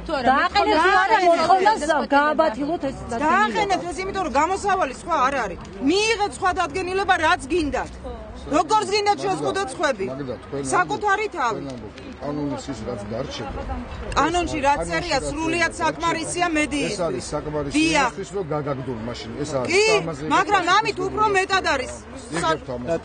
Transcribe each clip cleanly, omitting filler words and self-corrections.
თუ არა გააბათილოთ ეს დააყენეთ ეს იმიტომ რომ გამოსავალი სხვა არ არის მიიღეთ სხვა დადგენილება რაც გინდათ როგორც გინდათ შეზღუდოთ სხვები საკუთარი თავი კანონის ის რაც დარჩება კანონში რაც წერია სრულიად საკმარისია მედიის ეს არის საკმარისია რომ გაგაგდონ მაშინ ეს არის ამაზე მაგრამ ამით უფრო მეტად არის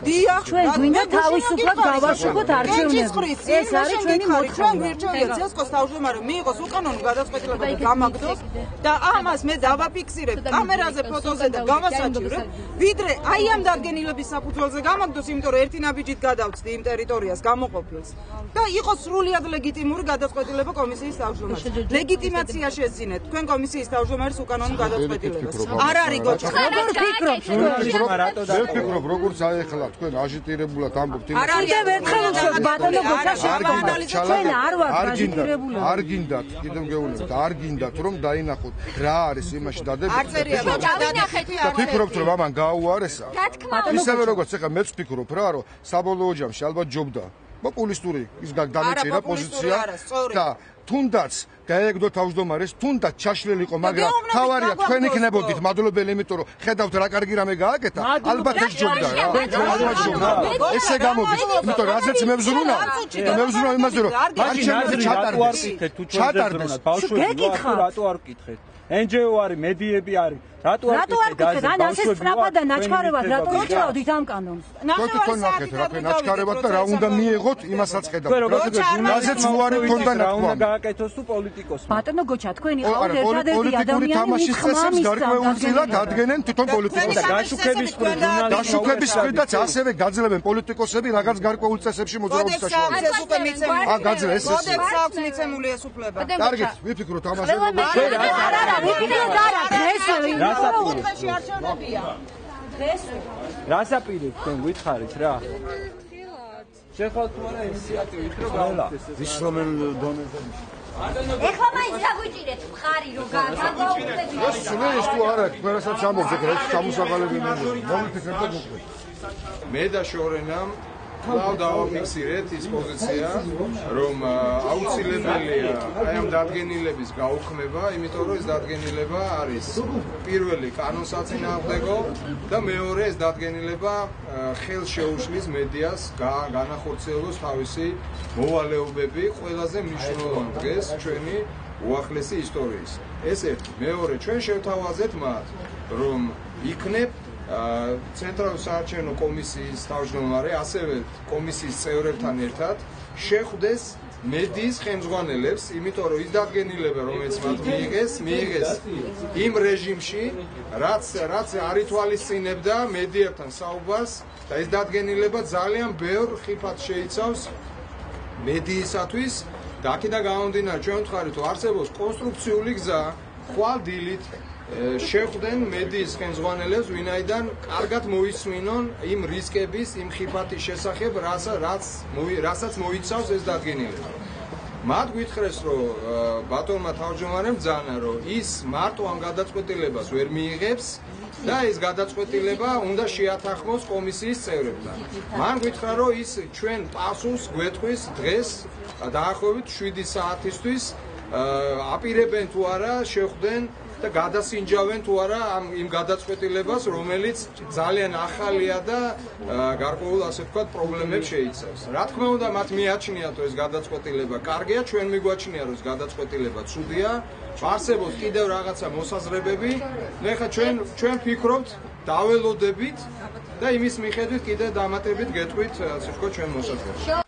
დიახ ჩვენ გვინდა თავისუფლად გავაშუქოთ არჩევნები ეს არის ჩვენი მოთხოვნა გვირჩევია ცესკოს თავმჯდომარე მიიღოს უკანონო გადაწყვეტილება და გამაგდოს და ამას მე დავაფიქსირებ კამერაზე ფოტოზე და გავასაჭირებ ვიდრე აი ამ დადგენილების საფუძველზე გამაგდოს იმიტომ რომ ერთი ნაბიჯით გადავწდი იმ ტერიტორიას გამოყოფილს და იყოს სრულიად ლეგიტიმური გადაწყვეტილება კომისიის თავმჯდომარეს ლეგიტიმაცია შეძინეთ თქვენ კომისიის თავმჯდომარის უკანონო გადაწყვეტილებას არ არის გოჩა როგორ ფიქრობთ ვერ ფიქრობ როგორც აი ახლა თქვენ აჟიტირებულად ამბობთ არ არის ერთხელ უშოთ ბატონო ჩვენ არ ვართ აჟიტირებული არ გინდათ კიდევ გეუბნებთ არ გინდათ რომ დაინახოთ რა არის იმაში დადებით არ წერია და ფიქრობთ რომ ამან გაუარესა ისევე როგორც ახლა მეც ვფიქრობ რა რომ საბოლოო ჯამში ალბათ ჯობდა პოპულისტური ის დამეჭირა პოზიცია და თუნდაც გაეგდო თავმჯდომარეს თუნდაც ჩაშლილი იყო მაგრამ თავარია თქვენ იქნებოდით მადლობელი იმიტომ რომ ხედავთ რა კარგი რამე გააკეთა ალბათ ეს ჯობდა რა ესე გამოდის იმიტომ რაზეც მე ვზრუნავ იმაზე რომ არჩევნები ჩატარდეს რატო არ ვკითხეთ NGO არის მედიები არის რატო არ ვკითხეთ ან ასე სწრაფად და ნაჩქარებად რატო ვიჭავდით ამ კანონს თქვენ ნახეთ რა ნაჩქარებად და რა უნდა მიიღოთ იმასაც ხედავთ რაზეც უარი გქონდა უნდა გააკეთოს თუ პოლიტიკოსმა ბატონო გოჩა თქვენი ყავთ ერთადერთი ადამიანი თამაშის გარკვეულწილად ადგენენ თვითონ პოლიტიკოსებს დაშუქების სფეროდაც ასევე გაძლევენ პოლიტიკოსები რაღაც გარკვეულ წესებში მოძრაობის საშუალებით გაძლევ ეს აქვს მიცემული ეს უფლება კარგით ვიფიქროთ ამაზე რასაპირებ თქვენ გითხარით რა შეხვალ თუ არა ინიციატივით რომ გავაკეთეს ვის რომელ დონეზე ეხლა მაინც გაგვიჭირეთ მხარი რომ გაგვაუწყდეთ ეს ის თუ არა თქვენასაც ამბობთ ეგრე სამუსაღალები მომიფიქრეთ და მოკლედ მე და შორენამ Now დავაფიქსირეთ ის პოზიცია, რომ აუცილებელია აი ამ დადგენილების გაუქმება, იმიტომ რომ ეს დადგენილება არის პირველი კანონსაწინააღმდეგო და მეორე ეს დადგენილება ხელს შეუშლის მედიას განახორციელოს თავისი მოვალეობები ყველაზე მნიშვნელოვან დღეს ჩვენი უახლესი ისტორიის. ეს ერთი, მეორე ჩვენ შევთავაზეთ მათ, რომ იქნებ ცენტრალური საარჩევნო კომისიის თავმჯდომარე, ასევე კომისიის წევრებთან ერთად შეხვდეს მედიის ხელმძღვანელებს, იმიტომ რომ ის დადგენილება, რომელიც მათ მიიღეს იმ რეჟიმში, რაც არ ითვალისწინებდა მედიებთან საუბარს და ეს დადგენილება ძალიან ბევრ ხიფათს შეიცავს მედიისათვის და აქედან გამომდინარე ჩვენ ვთქვარით, რომ არსებობს კონსტრუქციული გზა ხვალ დილით შეხვდნენ მედიის ხელმძღვანელებს, ვინაიდან კარგად მოისმინონ იმ რისკების, იმ ხიფათის შესახებ, რასაც მოიცავს ეს დადგენილება. მათ გითხრეს, რომ ბატონმა თავმჯდომარემ ბრძანა, რომ ის მარტო ამ გადაწყვეტილებას ვერ მიიღებს და ეს გადაწყვეტილება უნდა შეათანხმოს კომისიის წევრებთან. მან გითხრა, რომ ის ჩვენ პასუხს გვეთქვის დღეს დაახლოებით 7 საათისთვის აპირებენ თუ არა შეხვდნენ და გადასინჯავენ თუ არა იმ გადაწყვეტილებას, რომელიც ძალიან ახალია და გარკვეულ ასე ვთქვათ პრობლემებს შეიცავს. რა თქმა უნდა, მათ მიაჩნიათ, რომ ეს გადაწყვეტილება კარგია, ჩვენ მიგვაჩნია, რომ ეს გადაწყვეტილება ცუდია, არსებობს კიდევ რაღაცა მოსაზრებები. ეხლა ჩვენ ფიქრობთ, დაველოდებით და იმის მიხედვით კიდევ დამატებით გეტყვით, ასე ვთქვათ, ჩვენ მოსაზრებებს.